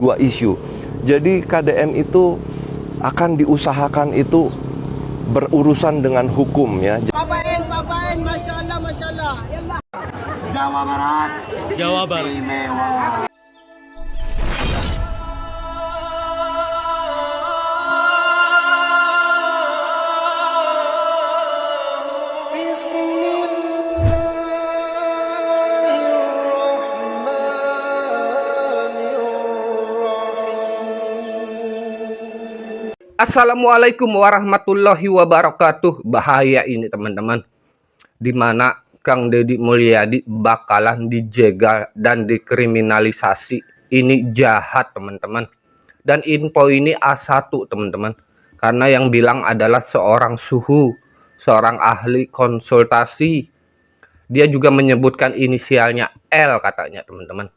dua isu. Jadi KDM itu akan diusahakan itu berurusan dengan hukum ya. Papain, Masya Allah. Yallah. Jawa Barat. Istimewa. Assalamualaikum warahmatullahi wabarakatuh. Bahaya ini teman-teman, dimana Kang Deddy Mulyadi bakalan dijegal dan dikriminalisasi. Ini jahat teman-teman. Dan info ini A1 teman-teman, karena yang bilang adalah seorang suhu, seorang ahli konsultasi. Dia juga menyebutkan inisialnya L katanya teman-teman.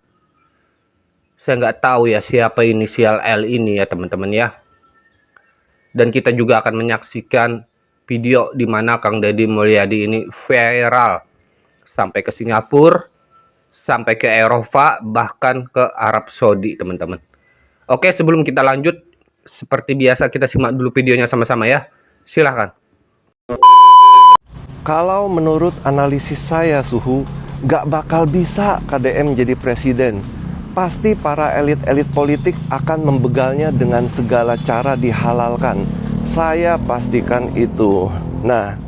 Saya nggak tahu ya siapa inisial L ini ya teman-teman ya. Dan kita juga akan menyaksikan video di mana Kang Deddy Mulyadi ini viral sampai ke Singapura, sampai ke Eropa, bahkan ke Arab Saudi, teman-teman. Oke, sebelum kita lanjut, seperti biasa kita simak dulu videonya sama-sama ya. Silahkan. Kalau menurut analisis saya, Suhu, nggak bakal bisa KDM jadi presiden. Pasti para elit-elit politik akan membegalnya dengan segala cara dihalalkan. Saya pastikan itu. Nah,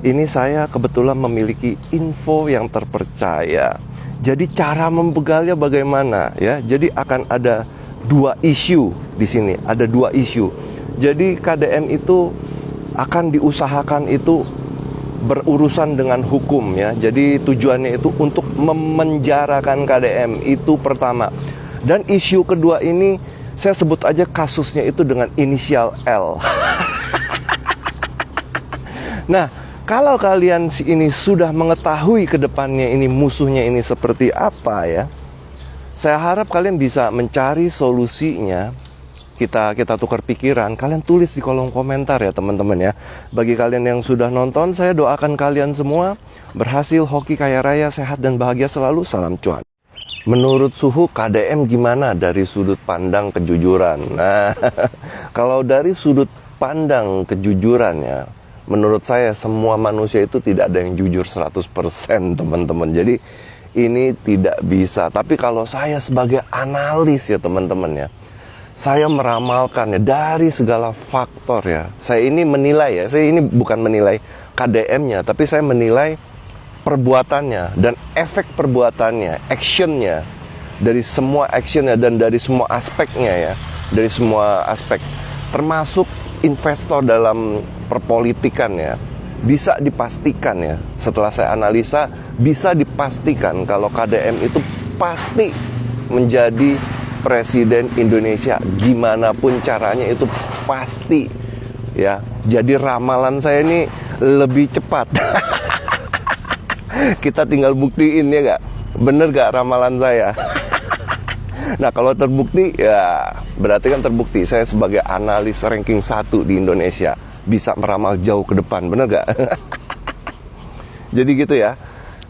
ini saya kebetulan memiliki info yang terpercaya. Jadi cara membegalnya bagaimana ya? Jadi akan ada dua isu di sini. Ada dua isu. Jadi KDM itu akan diusahakan itu berurusan dengan hukum ya. Jadi tujuannya itu untuk memenjarakan KDM, itu pertama. Dan isu kedua ini saya sebut aja kasusnya itu dengan inisial L. Nah, kalau kalian ini sudah mengetahui ke depannya ini musuhnya ini seperti apa ya, saya harap kalian bisa mencari solusinya. Kita tukar pikiran. Kalian tulis di kolom komentar ya teman-teman ya. Bagi kalian yang sudah nonton, saya doakan kalian semua berhasil hoki kaya raya, sehat dan bahagia selalu. Salam cuan. Menurut Suhu, KDM gimana dari sudut pandang kejujuran? Nah, kalau dari sudut pandang kejujuran ya, menurut saya semua manusia itu tidak ada yang jujur 100% teman-teman. Jadi ini tidak bisa. Tapi kalau saya sebagai analis ya teman-teman ya, saya meramalkan ya dari segala faktor ya. Saya ini menilai ya, saya ini bukan menilai KDM-nya, tapi saya menilai perbuatannya dan efek perbuatannya, actionnya, dari semua actionnya dan dari semua aspeknya ya, dari semua aspek, termasuk investor dalam perpolitikan ya. Bisa dipastikan ya, setelah saya analisa, bisa dipastikan kalau KDM itu pasti menjadi Presiden Indonesia, gimana pun caranya itu pasti ya. Jadi ramalan saya ini lebih cepat. Kita tinggal buktiin ya gak? Bener gak ramalan saya? Nah kalau terbukti ya berarti kan terbukti saya sebagai analis ranking 1 di Indonesia bisa meramal jauh ke depan, bener gak? Jadi gitu ya.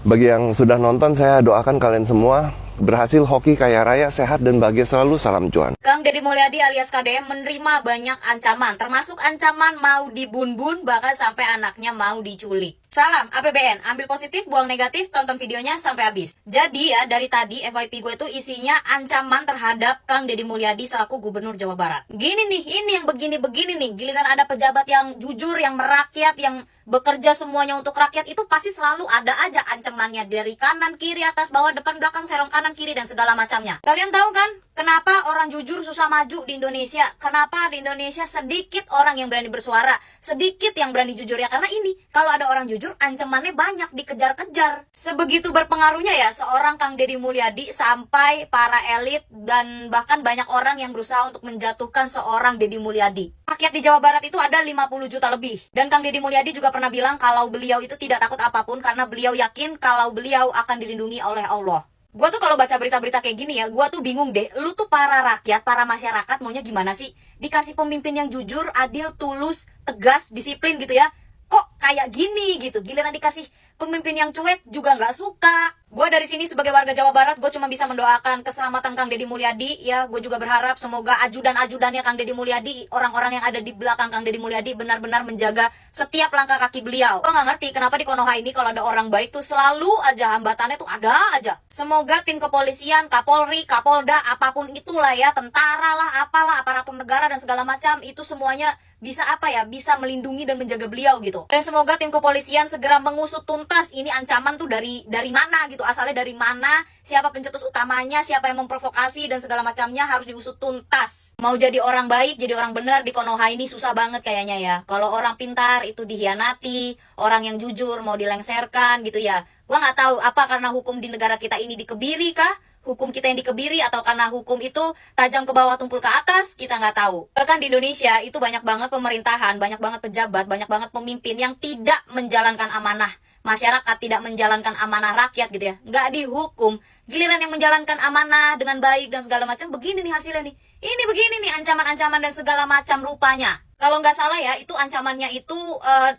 Bagi yang sudah nonton, saya doakan kalian semua berhasil hoki kaya raya, sehat dan bahagia selalu. Salam cuan. Kang Deddy Mulyadi alias KDM menerima banyak ancaman, termasuk ancaman mau dibun-bun, bahkan sampai anaknya mau diculik. Salam APBN, ambil positif, buang negatif, tonton videonya sampai habis. Jadi ya, dari tadi FYP gue itu isinya ancaman terhadap Kang Deddy Mulyadi selaku Gubernur Jawa Barat. Gini nih, ini yang begini-begini nih, giliran ada pejabat yang jujur, yang merakyat, yang bekerja semuanya untuk rakyat, itu pasti selalu ada aja ancamannya dari kanan, kiri, atas, bawah, depan, belakang, serong kanan, kiri, dan segala macamnya. Kalian tahu kan kenapa orang jujur susah maju di Indonesia? Kenapa di Indonesia sedikit orang yang berani bersuara, sedikit yang berani jujur ya? Karena ini, kalau ada orang jujur, ancamannya banyak, dikejar-kejar. Sebegitu berpengaruhnya ya seorang Kang Deddy Mulyadi sampai para elit dan bahkan banyak orang yang berusaha untuk menjatuhkan seorang Deddy Mulyadi. Rakyat di Jawa Barat itu ada 50 juta lebih. Dan Kang Deddy Mulyadi juga pernah bilang kalau beliau itu tidak takut apapun karena beliau yakin kalau beliau akan dilindungi oleh Allah. Gue tuh kalau baca berita-berita kayak gini ya, gue tuh bingung deh. Lu tuh para rakyat, para masyarakat maunya gimana sih? Dikasih pemimpin yang jujur, adil, tulus, tegas, disiplin gitu ya. Kok kayak gini gitu? Giliran dikasih pemimpin yang cuek juga nggak suka. Gue dari sini sebagai warga Jawa Barat, gue cuma bisa mendoakan keselamatan Kang Deddy Mulyadi. Ya, gue juga berharap semoga ajudan-ajudannya Kang Deddy Mulyadi, orang-orang yang ada di belakang Kang Deddy Mulyadi benar-benar menjaga setiap langkah kaki beliau. Gue gak ngerti kenapa di Konoha ini kalau ada orang baik tuh selalu aja hambatannya tuh ada aja. Semoga tim kepolisian, Kapolri, Kapolda, apapun itulah ya, tentara lah, apalah, aparatur negara dan segala macam, itu semuanya bisa bisa melindungi dan menjaga beliau gitu. Dan semoga tim kepolisian segera mengusut tuntas ini ancaman tuh dari mana gitu, asalnya dari mana, siapa pencetus utamanya, siapa yang memprovokasi dan segala macamnya harus diusut tuntas. Mau jadi orang baik, jadi orang benar di Konoha ini susah banget kayaknya ya. Kalau orang pintar itu dihianati, orang yang jujur mau dilengserkan gitu ya. Gua nggak tahu apa karena hukum di negara kita ini dikebiri kah? Hukum kita yang dikebiri atau karena hukum itu tajam ke bawah tumpul ke atas, kita nggak tahu. Bahkan di Indonesia itu banyak banget pemerintahan, banyak banget pejabat, banyak banget pemimpin yang tidak menjalankan amanah masyarakat, tidak menjalankan amanah rakyat gitu ya, nggak dihukum. Giliran yang menjalankan amanah dengan baik dan segala macam, begini nih hasilnya nih. Ini begini nih ancaman-ancaman dan segala macam rupanya. Kalau nggak salah ya, itu ancamannya itu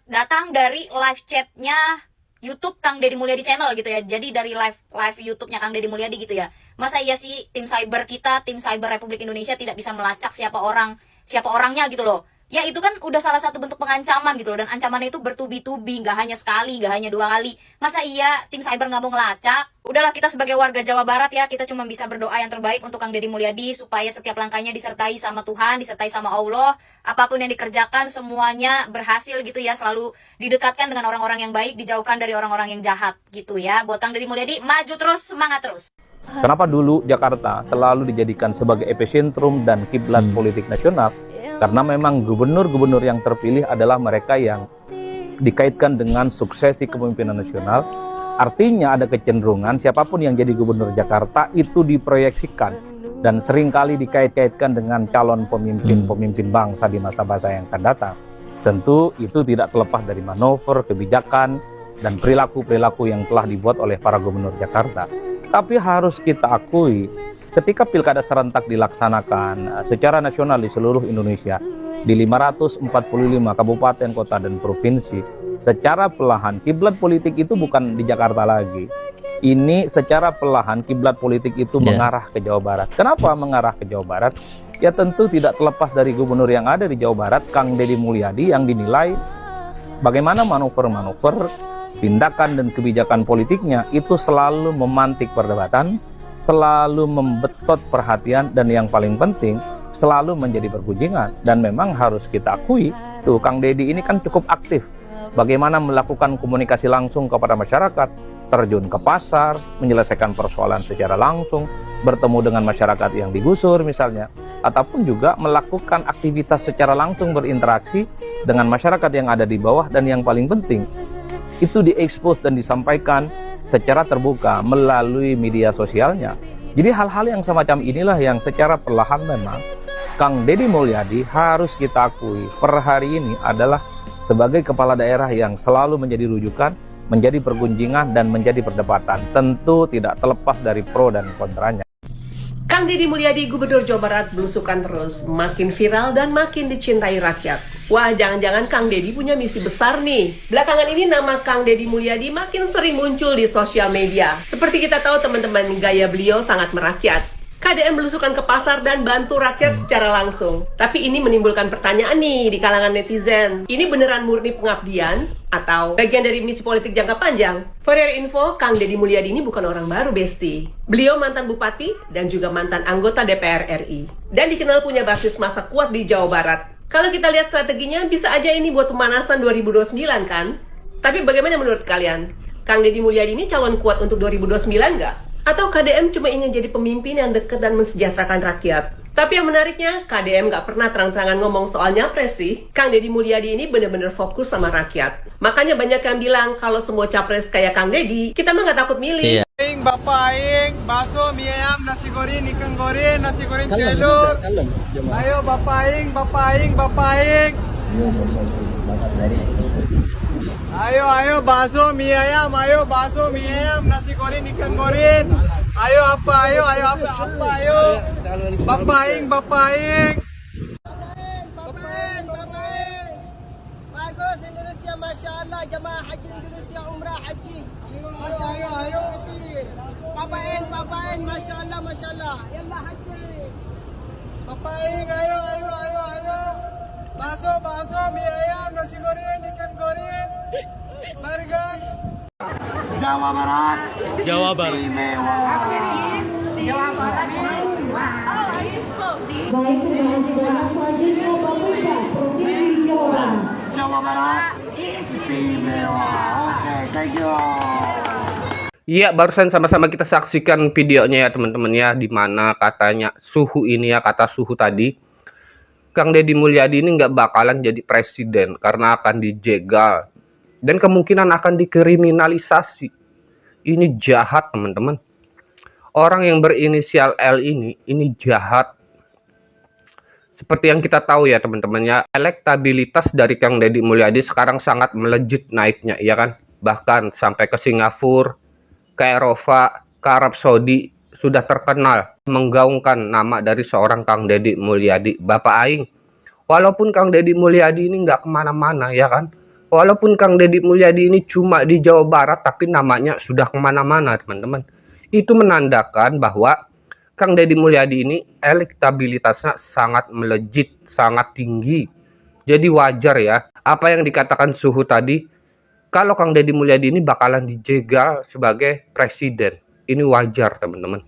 datang dari live chatnya YouTube Kang Deddy Mulyadi channel gitu ya. Jadi dari live YouTube-nya Kang Deddy Mulyadi gitu ya. Masa iya sih tim cyber kita, tim cyber Republik Indonesia tidak bisa melacak siapa orangnya gitu loh. Ya itu kan udah salah satu bentuk pengancaman gitu loh. Dan ancamannya itu bertubi-tubi, nggak hanya sekali, nggak hanya 2 kali. Masa iya tim cyber nggak mau ngelacak? Udahlah, kita sebagai warga Jawa Barat ya, kita cuma bisa berdoa yang terbaik untuk Kang Deddy Mulyadi supaya setiap langkahnya disertai sama Tuhan, disertai sama Allah. Apapun yang dikerjakan semuanya berhasil gitu ya, selalu didekatkan dengan orang-orang yang baik, dijauhkan dari orang-orang yang jahat gitu ya. Buat Kang Deddy Mulyadi, maju terus, semangat terus. Kenapa dulu Jakarta selalu dijadikan sebagai epicentrum dan kiblat politik nasional? Karena memang gubernur-gubernur yang terpilih adalah mereka yang dikaitkan dengan suksesi kepemimpinan nasional. Artinya ada kecenderungan siapapun yang jadi gubernur Jakarta itu diproyeksikan dan seringkali dikait-kaitkan dengan calon pemimpin bangsa di masa-masa yang akan datang. Tentu itu tidak terlepas dari manuver, kebijakan, dan perilaku-perilaku yang telah dibuat oleh para gubernur Jakarta. Tapi harus kita akui, ketika pilkada serentak dilaksanakan secara nasional di seluruh Indonesia, di 545 kabupaten, kota, dan provinsi, secara perlahan kiblat politik itu bukan di Jakarta lagi. Ini secara perlahan kiblat politik itu mengarah ke Jawa Barat. Kenapa mengarah ke Jawa Barat? Ya tentu tidak terlepas dari gubernur yang ada di Jawa Barat, Kang Deddy Mulyadi, yang dinilai bagaimana manuver-manuver, tindakan dan kebijakan politiknya itu selalu memantik perdebatan, selalu membetot perhatian, dan yang paling penting selalu menjadi pergunjingan. Dan memang harus kita akui, tuh Kang Deddy ini kan cukup aktif bagaimana melakukan komunikasi langsung kepada masyarakat, terjun ke pasar, menyelesaikan persoalan secara langsung, bertemu dengan masyarakat yang digusur misalnya, ataupun juga melakukan aktivitas secara langsung berinteraksi dengan masyarakat yang ada di bawah, dan yang paling penting itu diekspos dan disampaikan secara terbuka melalui media sosialnya. Jadi hal-hal yang semacam inilah yang secara perlahan memang Kang Deddy Mulyadi harus kita akui per hari ini adalah sebagai kepala daerah yang selalu menjadi rujukan, menjadi pergunjingan, dan menjadi perdebatan. Tentu tidak terlepas dari pro dan kontranya. Kang Deddy Mulyadi, Gubernur Jawa Barat, belusukan terus, makin viral dan makin dicintai rakyat. Wah, jangan-jangan Kang Deddy punya misi besar nih. Belakangan ini nama Kang Deddy Mulyadi makin sering muncul di sosial media. Seperti kita tahu teman-teman, gaya beliau sangat merakyat. KDM belusukan ke pasar dan bantu rakyat secara langsung. Tapi ini menimbulkan pertanyaan nih di kalangan netizen. Ini beneran murni pengabdian atau bagian dari misi politik jangka panjang? For your info, Kang Deddy Mulyadi ini bukan orang baru, Besti. Beliau mantan bupati dan juga mantan anggota DPR RI. Dan dikenal punya basis massa kuat di Jawa Barat. Kalau kita lihat strateginya, bisa aja ini buat pemanasan 2029 kan? Tapi bagaimana menurut kalian? Kang Deddy Mulyadi ini calon kuat untuk 2029 nggak? Atau KDM cuma ingin jadi pemimpin yang dekat dan mensejahterakan rakyat? Tapi yang menariknya, KDM nggak pernah terang-terangan ngomong soal nyapres sih. Kang Deddy Mulyadi ini bener-bener fokus sama rakyat. Makanya banyak yang bilang kalau semua capres kayak Kang Deddy, kita mah nggak takut milih. Aing, bapak aing, bakso, mie ayam, nasi goreng, ikan goreng, nasi goreng celur. Ayo bapak aing, bapak aing, bapak aing. Ayo bakso, mie ayam, ayo bakso, mie ayam, nasi goreng, ikan goreng. Ayo apa, ayo apa, ayo. Bapak aing, bapak aing. Bapak aing. Bagus, Indonesia maju. masyaallah jamaah haji Indonesia umrah haji. Ayo. Papain masyaallah. Yalla haji. Bapak Aing, ayo. Bakso, mie ayam, nasi goreng, ikan goreng, burger. Jawa Barat. Istimewa. Baik, terima kasih banyak. Selanjutnya Bapeda, Provinsi Jawa Barat. Jawa Barat. Istimewa. Oke, thank you. Iya, barusan sama-sama kita saksikan videonya ya teman-teman ya, di mana katanya suhu ini ya, kata suhu tadi, Kang Deddy Mulyadi ini nggak bakalan jadi presiden karena akan dijegal dan kemungkinan akan dikriminalisasi. Ini jahat teman-teman. Orang yang berinisial L ini jahat. Seperti yang kita tahu ya teman-teman ya, elektabilitas dari Kang Deddy Mulyadi sekarang sangat melejit naiknya, ya kan? Bahkan sampai ke Singapura, ke Eropa, ke Arab Saudi sudah terkenal menggaungkan nama dari seorang Kang Deddy Mulyadi, Bapak Aing. Walaupun Kang Deddy Mulyadi ini nggak kemana-mana, ya kan? Walaupun Kang Deddy Mulyadi ini cuma di Jawa Barat, tapi namanya sudah kemana-mana teman-teman. Itu menandakan bahwa Kang Deddy Mulyadi ini elektabilitasnya sangat melejit, sangat tinggi. Jadi wajar ya, apa yang dikatakan suhu tadi, kalau Kang Deddy Mulyadi ini bakalan dijegal sebagai presiden. Ini wajar teman-teman.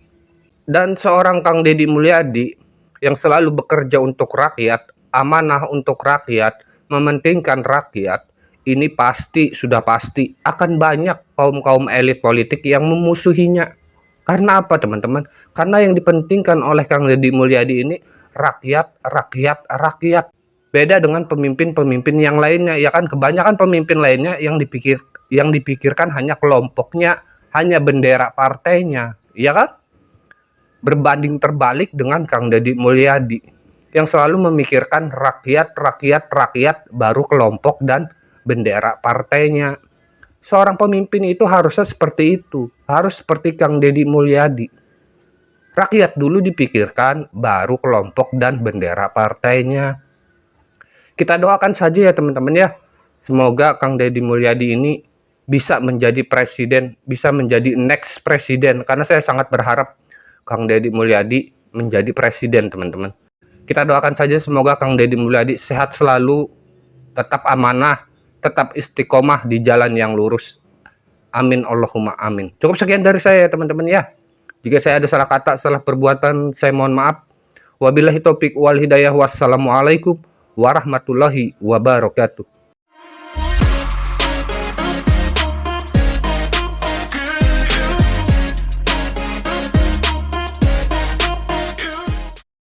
Dan seorang Kang Deddy Mulyadi yang selalu bekerja untuk rakyat, amanah untuk rakyat, mementingkan rakyat, ini sudah pasti akan banyak kaum elit politik yang memusuhinya. Karena apa teman-teman? Karena yang dipentingkan oleh Kang Deddy Mulyadi ini rakyat. Beda dengan pemimpin-pemimpin yang lainnya, ya kan? Kebanyakan pemimpin lainnya yang dipikirkan hanya kelompoknya, hanya bendera partainya, ya kan? Berbanding terbalik dengan Kang Deddy Mulyadi yang selalu memikirkan rakyat, baru kelompok dan bendera partainya. Seorang pemimpin itu harusnya seperti itu, harus seperti Kang Deddy Mulyadi. Rakyat dulu dipikirkan, baru kelompok dan bendera partainya. Kita doakan saja ya teman-teman ya, semoga Kang Deddy Mulyadi ini bisa menjadi presiden, bisa menjadi next presiden, karena saya sangat berharap Kang Deddy Mulyadi menjadi presiden teman-teman. Kita doakan saja semoga Kang Deddy Mulyadi sehat selalu, tetap amanah, tetap istiqomah di jalan yang lurus. Amin Allahumma amin. Cukup sekian dari saya teman-teman ya. Jika saya ada salah kata, salah perbuatan, saya mohon maaf. Wabillahi taufik wal hidayah. Wassalamualaikum warahmatullahi wabarakatuh.